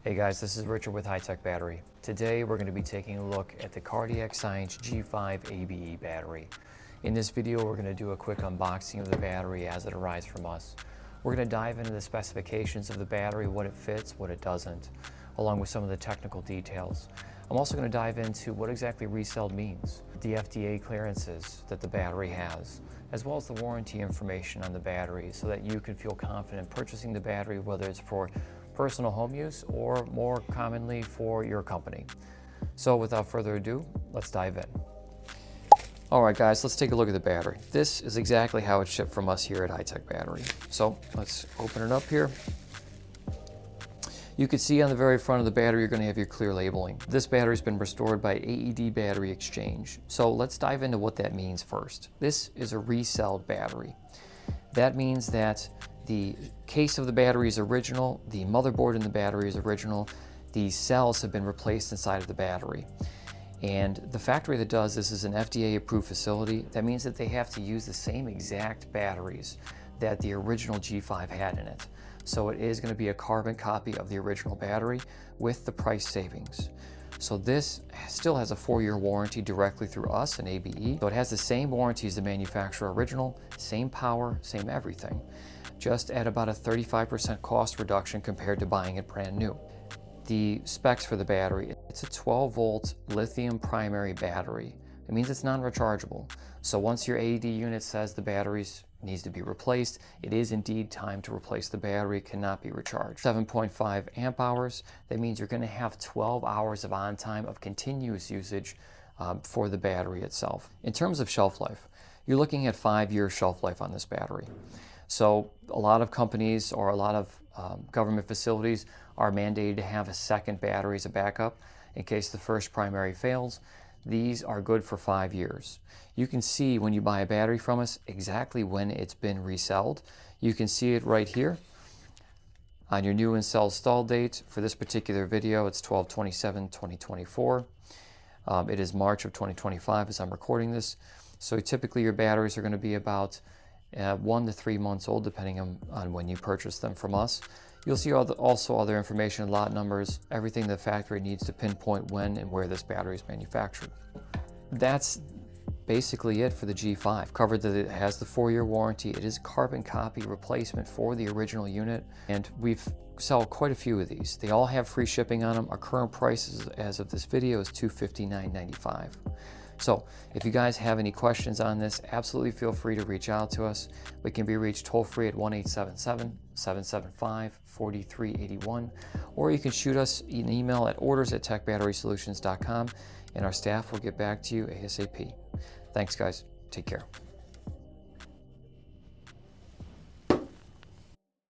Hey guys, this is Richard with High Tech Battery. Today we're going to be taking a look at the Cardiac Science G5 ABE battery. In this video we're going to do a quick unboxing of the battery as it arrives from us. We're going to dive into the specifications of the battery, what it fits, what it doesn't, along with some of the technical details. I'm also going to dive into what exactly reselled means, the FDA clearances that the battery has, as well as the warranty information on the battery so that you can feel confident purchasing the battery, whether it's for personal home use or more commonly for your company. So without further ado, let's dive in. All right guys, let's take a look at the battery. This is exactly how it's shipped from us here at High Tech Battery. So let's open it up here. You can see on the very front of the battery, you're going to have your clear labeling. This battery has been restored by ABE Battery Exchange. So let's dive into what that means first. This is a reselled battery. That means that the case of the battery is original, the motherboard in the battery is original, the cells have been replaced inside of the battery. And the factory that does this is an FDA approved facility. That means that they have to use the same exact batteries that the original G5 had in it. So it is going to be a carbon copy of the original battery with the price savings. So this still has a 4-year warranty directly through us and ABE. So it has the same warranty as the manufacturer original, same power, same everything, just at about a 35% cost reduction compared to buying it brand new. The specs for the battery, it's a 12-volt lithium primary battery. It means it's non-rechargeable. So once your AED unit says the battery needs to be replaced, it is indeed time to replace the battery. It cannot be recharged. 7.5 amp hours. That means you're going to have 12 hours of on time of continuous usage for the battery itself. In terms of shelf life, you're looking at 5-year shelf life on this battery. So a lot of companies or a lot of government facilities are mandated to have a second battery as a backup in case the first primary fails. These are good for 5 years. You can see when you buy a battery from us exactly when it's been resold. You can see it right here on your new install date. For this particular video, it's 12/27/2024. It is March of 2025 as I'm recording this. So typically your batteries are going to be about 1 to 3 months old, depending on when you purchase them from us. You'll see also other information, lot numbers, everything the factory needs to pinpoint when and where this battery is manufactured. That's basically it for the G5. Covered that it has the 4-year warranty. It is a carbon copy replacement for the original unit, and we've sell quite a few of these. They all have free shipping on them. Our current price as of this video is $259.95. So if you guys have any questions on this, absolutely feel free to reach out to us. We can be reached toll free at 1-877-775-4381, or you can shoot us an email at orders@techbatterysolutions.com, and our staff will get back to you ASAP. Thanks guys, take care.